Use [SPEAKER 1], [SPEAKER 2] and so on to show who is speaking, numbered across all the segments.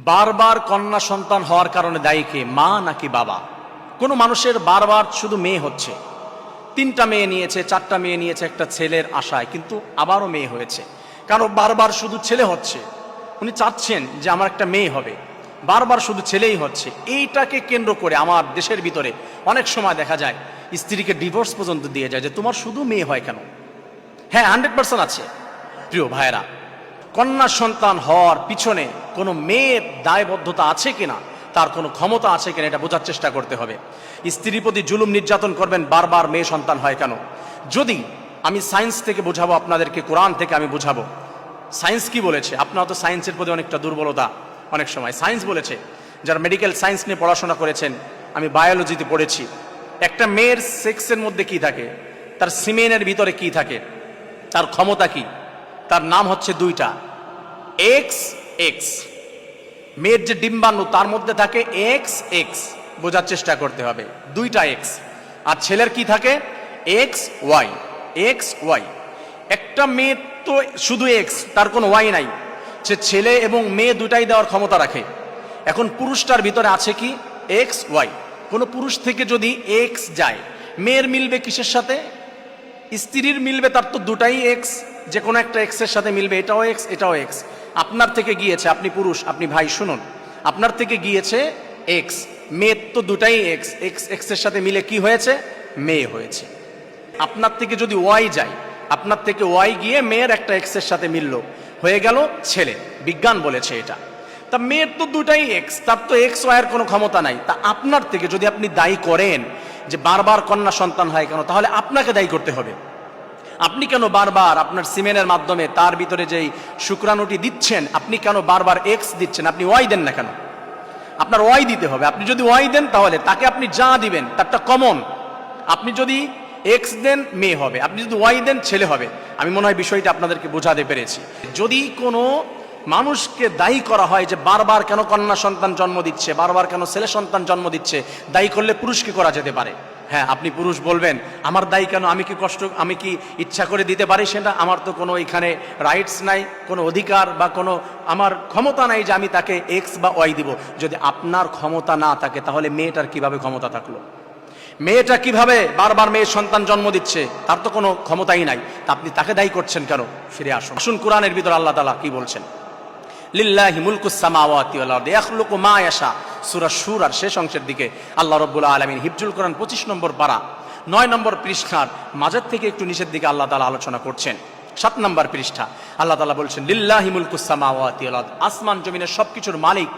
[SPEAKER 1] বারবার কন্যা সন্তান হওয়ার কারণে দায়ী কে, মা নাকি বাবা? কোনো মানুষের বারবার শুধু মেয়ে হচ্ছে, 3টা মেয়ে নিয়েছে, 4টা মেয়ে নিয়েছে একটা ছেলের আশায়, কিন্তু আবারও মেয়ে হয়েছে। কারণ বারবার শুধু ছেলে হচ্ছে, উনি চাচ্ছেন যে আমার একটা মেয়ে হবে, বারবার শুধু ছেলেই হচ্ছে। এইটাকে কেন্দ্র করে আমার দেশের ভিতরে অনেক সময় দেখা যায় স্ত্রীকে ডিভোর্স পর্যন্ত দিয়ে যায় যে তোমার শুধু মেয়ে হয় কেন। হ্যাঁ, 100% আছে। প্রিয় ভাইয়েরা, কন্যা সন্তান হওয়ার পিছনে কোনো মেয়ের দায়বদ্ধতা আছে কিনা, তার কোনো ক্ষমতা আছে কিনা, এটা বোঝার চেষ্টা করতে হবে। স্ত্রীর প্রতি জুলুম নির্যাতন করবেন, বারবার মেয়ে সন্তান হয় কেন? যদি আমি সায়েন্স থেকে বোঝাবো আপনাদেরকে, কোরআন থেকে আমি বোঝাবো। সায়েন্স কি বলেছে? আপনারা তো সায়েন্সের প্রতি অনেকটা দুর্বলতা অনেক সময়। সায়েন্স বলেছে, যারা মেডিকেল সায়েন্স নিয়ে পড়াশোনা করেছেন, আমি বায়োলজিতে পড়েছি, একটা মেয়ের সেক্সের মধ্যে কি থাকে, তার সিমেনের ভিতরে কি থাকে, তার ক্ষমতা কি, তার নাম হচ্ছে 2টা, এক্স এক্স। মেয়ের যে ডিম্বাণু তার মধ্যে থাকে এক্স এক্স, বোঝার চেষ্টা করতে হবে, 2টা এক্স। আর ছেলের কি থাকে? X Y, X Y. একটা মেয়ের তো শুধু এক্স, তার কোনো ওয়াই নাই, সে ছেলে এবং মেয়ে দুটাই দেওয়ার ক্ষমতা রাখে। এখন পুরুষটার ভিতরে আছে কি? X Y. কোনো পুরুষ থেকে যদি এক্স যায়, মেয়ের মিলবে কিসের সাথে? স্ত্রীর মিলবে, তার তো 2টাই এক্স, যে কোনো একটা এক্সের সাথে মিলবে, এটাও এক্স এটাও এক্স। আপনার থেকে গিয়েছে, আপনি পুরুষ, আপনি ভাই শুনুন, আপনার থেকে গিয়েছে এক্স, মেয়ের তো 2টাই এক্স, এক্স এক্সের সাথে মিলে কি হয়েছে? মেয়ে হয়েছে। আপনার থেকে যদি ওয়াই যায়, আপনার থেকে ওয়াই গিয়ে মেয়ের একটা এক্সের সাথে মিলল, হয়ে গেল ছেলে। বিজ্ঞান বলেছে এটা। তা মেয়ের তো 2টাই এক্স, তার তো এক্স ওয়াইয়ের কোনো ক্ষমতা নাই। তা আপনার থেকে যদি আপনি দায়ী করেন যে বারবার কন্যা সন্তান হয় কেন, তাহলে আপনাকে দায়ী করতে হবে। আপনি কেন বারবার আপনার সিমেনের মাধ্যমে তার ভিতরে যেই শুক্রাণুটি দিচ্ছেন, আপনি কেন বারবার এক্স দিচ্ছেন? আপনি ওয়াই দেন না কেন? আপনার ওয়াই দিতে হবে। আপনি যদি ওয়াই দেন, তাহলে তাকে আপনি যা দিবেন তারটা কমন। আপনি যদি এক্স দেন, মেয়ে হবে, আপনি যদি ওয়াই দেন, ছেলে হবে। আমি মনে হয় বিষয়টা আপনাদেরকে বোঝাতে পেরেছি। যদি কোনো মানুষকে দায়ী করা হয় যে বারবার কেন কন্যা সন্তান জন্ম দিচ্ছে, বারবার কেন ছেলে সন্তান জন্ম দিচ্ছে, দায়ী করলে পুরুষকে করা যেতে পারে। হ্যাঁ, আপনি পুরুষ বলবেন আমার দায়ী কেন, আমি কি কষ্ট, আমি কি ইচ্ছা করে দিতে পারি সেটা? আমার তো কোনো এখানে রাইটস নাই, কোনো অধিকার বা কোনো আমার ক্ষমতা নাই যে আমি তাকে এক্স বা ওয়াই দিব। যদি আপনার ক্ষমতা না থাকে, তাহলে মেয়েটার কিভাবে ক্ষমতা থাকলো? মেয়েটা কিভাবে বারবার মেয়ের সন্তান জন্ম দিচ্ছে? তার তো কোনো ক্ষমতাই নাই। তা আপনি তাকে দায়ী করছেন কেন? ফিরে আসুন। আসুন, কোরআনের ভিতর আল্লাহ তাআলা কি বলছেন। লিল্লাহি মুলকুস সামাওয়াতি ওয়াল আরদি ইয়াখলুকু মা ইয়াশা, সূরা সূরার শেষ অংশের দিকে আল্লাহ রাব্বুল আলামিন, হিফজুল কোরআন 25 নম্বর পারা 9 নম্বর পৃষ্ঠার মাঝের থেকে একটু নিচের দিকে আল্লাহ তাআলা আলোচনা করছেন। 7 নম্বর পৃষ্ঠা আল্লাহ তাআলা বলছেন লিল্লাহি মুলকুস সামাওয়াতি ওয়াল আরদি, আসমান জমিনের সবকিছুর মালিক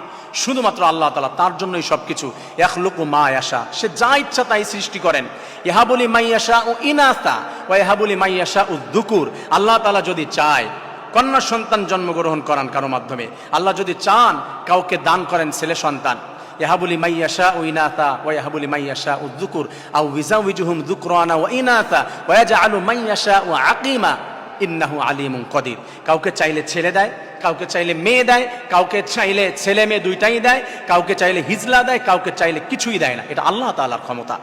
[SPEAKER 1] শুধুমাত্র আল্লাহ তাআলা, তার জন্যই সবকিছু। ইয়াখলুকু মা ইয়াশা, সে যা ইচ্ছা তাই সৃষ্টি করেন। ইয়াহাবুলি মাইয়াশা ও ইনাসা ওয়া ইয়াহাবুলি মাইয়াশা উদ্দুকুর, আল্লাহ তাআলা যদি চায় কন্যা সন্তান জন্মগ্রহণ করান কারো মাধ্যমে, আল্লাহ যদি চান কাউকে দান করেন ছেলে সন্তান। ইয়াহাবুলি মাইয়াশা ও ইনাসা ওয়া ইয়াহাবুলি মাইয়াশা উদ্দুকুর আও ইউযাউযুহুম যুকরানা ওয়া ইনাসা ওয়া ইয়াজআলু মাইয়াশা ওয়া আকিমা ইন্নাহু আলিমুন কদির। কাউকে চাইলে ছেলে দেয়, কাউকে চাইলে মেয়ে দেয়, কাউকে চাইলে ছেলে মেয়ে 2টাই দেয়, কাউকে চাইলে হিজলা দেয়, কাউকে চাইলে কিছুই দেয় না। এটা আল্লাহ তাআলার ক্ষমতা।